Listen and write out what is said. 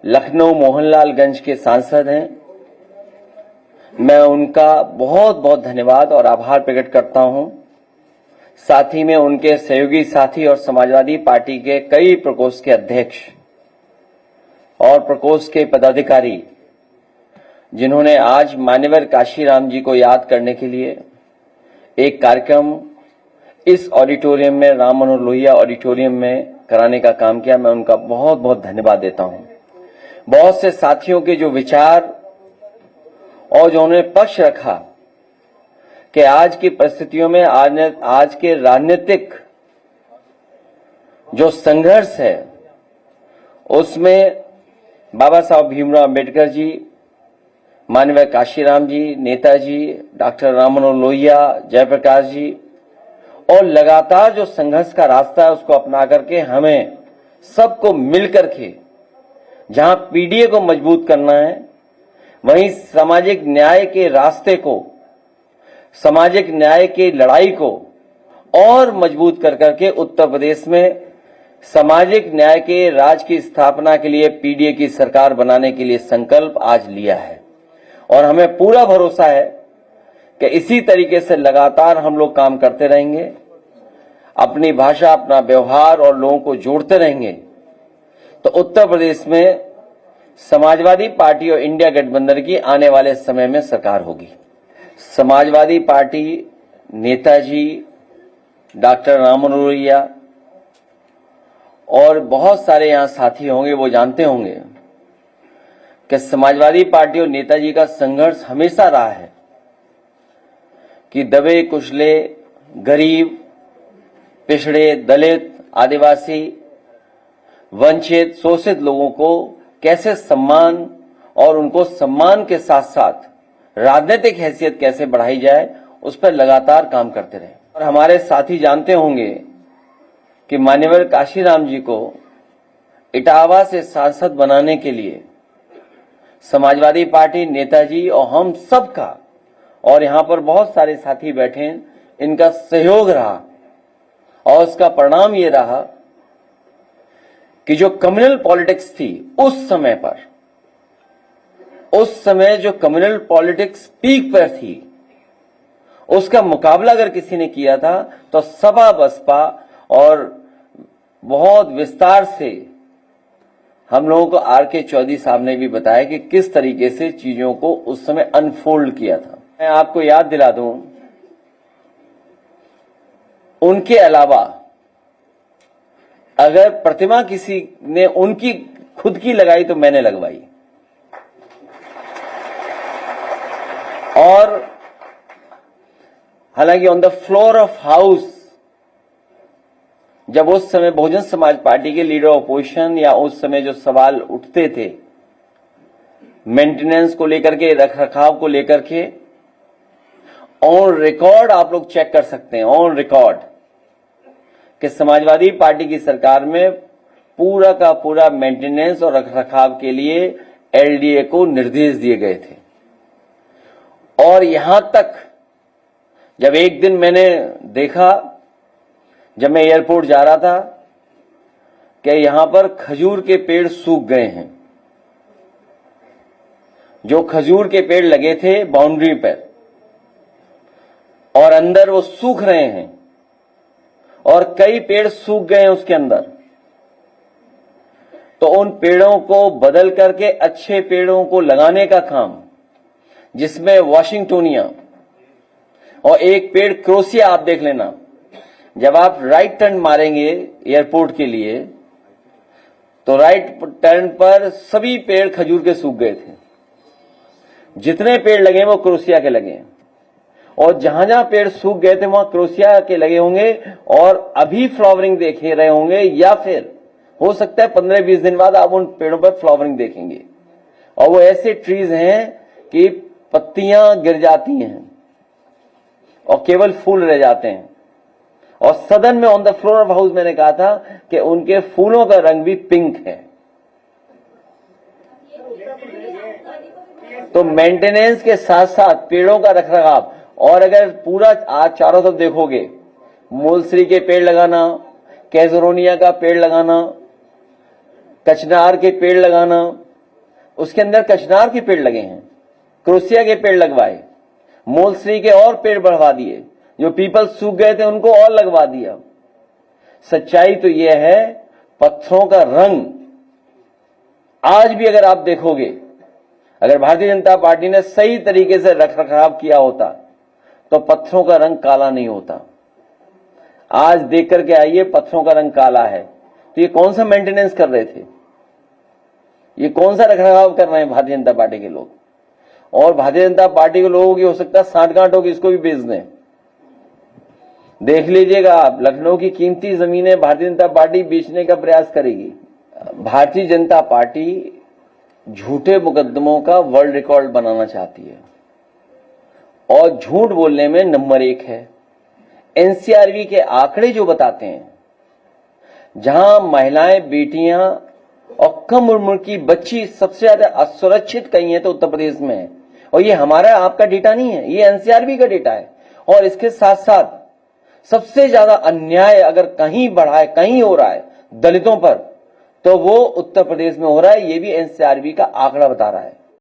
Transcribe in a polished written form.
लखनऊ मोहनलालगंज के सांसद हैं। मैं उनका बहुत बहुत धन्यवाद और आभार प्रकट करता हूं। साथ ही में उनके सहयोगी साथी और समाजवादी पार्टी के कई प्रकोष्ठ के अध्यक्ष और प्रकोष्ठ के पदाधिकारी, जिन्होंने आज मान्यवर काशीराम जी को याद करने के लिए एक कार्यक्रम इस ऑडिटोरियम में, राम मनोहर लोहिया ऑडिटोरियम में कराने का काम किया। मैं उनका बहुत बहुत धन्यवाद देता हूं। बहुत से साथियों के जो विचार और जो उन्होंने पक्ष रखा कि आज की परिस्थितियों में, आज के राजनीतिक जो संघर्ष है, उसमें बाबा साहब भीमराव अम्बेडकर जी, माननीय काशीराम जी, नेताजी डॉक्टर राम मनोहर लोहिया, जयप्रकाश जी, और लगातार जो संघर्ष का रास्ता है उसको अपना करके हमें सबको मिलकर के जहां पीडीए को मजबूत करना है, वहीं सामाजिक न्याय के रास्ते को, सामाजिक न्याय की लड़ाई को और मजबूत कर करके उत्तर प्रदेश में सामाजिक न्याय के राज की स्थापना के लिए पीडीए की सरकार बनाने के लिए संकल्प आज लिया है। और हमें पूरा भरोसा है कि इसी तरीके से लगातार हम लोग काम करते रहेंगे, अपनी भाषा, अपना व्यवहार और लोगों को जोड़ते रहेंगे, तो उत्तर प्रदेश में समाजवादी पार्टी और इंडिया गठबंधन की आने वाले समय में सरकार होगी। समाजवादी पार्टी, नेताजी डॉक्टर राम मनोहर लोहिया और बहुत सारे यहां साथी होंगे, वो जानते होंगे कि समाजवादी पार्टी और नेताजी का संघर्ष हमेशा रहा है कि दबे कुचले, गरीब, पिछड़े, दलित, आदिवासी, वंचित, शोषित लोगों को कैसे सम्मान और उनको सम्मान के साथ साथ राजनीतिक हैसियत कैसे बढ़ाई जाए, उस पर लगातार काम करते रहे। और हमारे साथी जानते होंगे कि मान्यवर काशीराम जी को इटावा से सांसद बनाने के लिए समाजवादी पार्टी, नेताजी और हम सब का, और यहां पर बहुत सारे साथी बैठे हैं, इनका सहयोग रहा। और उसका परिणाम ये रहा कि जो कम्युनल पॉलिटिक्स थी उस समय पर, उस समय जो कम्युनल पॉलिटिक्स पीक पर थी, उसका मुकाबला अगर किसी ने किया था तो सपा बसपा, और बहुत विस्तार से हम लोगों को आर.के. चौधरी साहब ने भी बताया कि किस तरीके से चीजों को उस समय अनफोल्ड किया था। मैं आपको याद दिला दूं, उनके अलावा अगर प्रतिमा किसी ने उनकी खुद की लगाई तो मैंने लगवाई। और हालांकि on the floor of house, जब उस समय बहुजन समाज पार्टी के लीडर ऑपोजिशन या उस समय जो सवाल उठते थे मेंटेनेंस को लेकर के, रखरखाव को लेकर के, ऑन रिकॉर्ड आप लोग चेक कर सकते हैं, ऑन रिकॉर्ड, कि समाजवादी पार्टी की सरकार में पूरा का पूरा मेंटेनेंस और रखरखाव के लिए एलडीए को निर्देश दिए गए थे। और यहां तक जब एक दिन मैंने देखा, जब मैं एयरपोर्ट जा रहा था, कि यहां पर खजूर के पेड़ सूख गए हैं। जो खजूर के पेड़ लगे थे बाउंड्री पर, और अंदर वो सूख रहे हैं, और कई पेड़ सूख गए हैं उसके अंदर। तो उन पेड़ों को बदल करके अच्छे पेड़ों को लगाने का काम, जिसमें वाशिंगटोनिया और एक पेड़ क्रोसिया, आप देख लेना, जब आप राइट टर्न मारेंगे एयरपोर्ट के लिए, तो राइट टर्न पर सभी पेड़ खजूर के सूख गए थे। जितने पेड़ लगे वो क्रोसिया के लगे, और जहां जहां पेड़ सूख गए थे वहां क्रोसिया के लगे होंगे, और अभी फ्लावरिंग देख रहे होंगे, या फिर हो सकता है 15-20 दिन बाद आप उन पेड़ों पर फ्लावरिंग देखेंगे। और वो ऐसे ट्रीज हैं कि पत्तियां गिर जाती हैं और केवल फूल रह जाते हैं। और सदन में on the floor of house मैंने कहा था कि उनके फूलों का रंग भी पिंक है। तो मेंटेनेंस के साथ साथ पेड़ों का रखरखाव, और अगर पूरा आज चारों तरफ देखोगे, मूलश्री के पेड़ लगाना, कैजरोनिया का पेड़ लगाना, कचनार के पेड़ लगाना, उसके अंदर कचनार के पेड़ लगे हैं, क्रोसिया के पेड़ लगवाए, मोलश्री के और पेड़ बढ़वा दिए, जो पीपल सूख गए थे उनको और लगवा दिया। सच्चाई तो यह है, पत्थरों का रंग आज भी अगर आप देखोगे, अगर भारतीय जनता पार्टी ने सही तरीके से रखरखाव किया होता तो पत्थरों का रंग काला नहीं होता। आज देख करके आइए, पत्थरों का रंग काला है, तो ये कौन सा मेंटेनेंस कर रहे थे, ये कौन सा रखरखाव कर रहे हैं भारतीय जनता पार्टी के लोग। और भारतीय जनता पार्टी के लोगों की हो सकता है सांठगांठ होगी, इसको भी बेच दें। देख लीजिएगा आप, लखनऊ की कीमती जमीनें भारतीय जनता पार्टी बेचने का प्रयास करेगी। भारतीय जनता पार्टी झूठे मुकदमों का वर्ल्ड रिकॉर्ड बनाना चाहती है और झूठ बोलने में नंबर 1 है। एनसीआरबी के आंकड़े जो बताते हैं, जहां महिलाएं, बेटियां और कम उम्र की बच्ची सबसे ज्यादा असुरक्षित कहीं है तो उत्तर प्रदेश में है। और ये हमारा आपका डेटा नहीं है, ये एनसीआरबी का डेटा है। और इसके साथ साथ सबसे ज्यादा अन्याय अगर कहीं बढ़ा है, कहीं हो रहा है दलितों पर, तो वो उत्तर प्रदेश में हो रहा है। ये भी एनसीआरबी का आंकड़ा बता रहा है।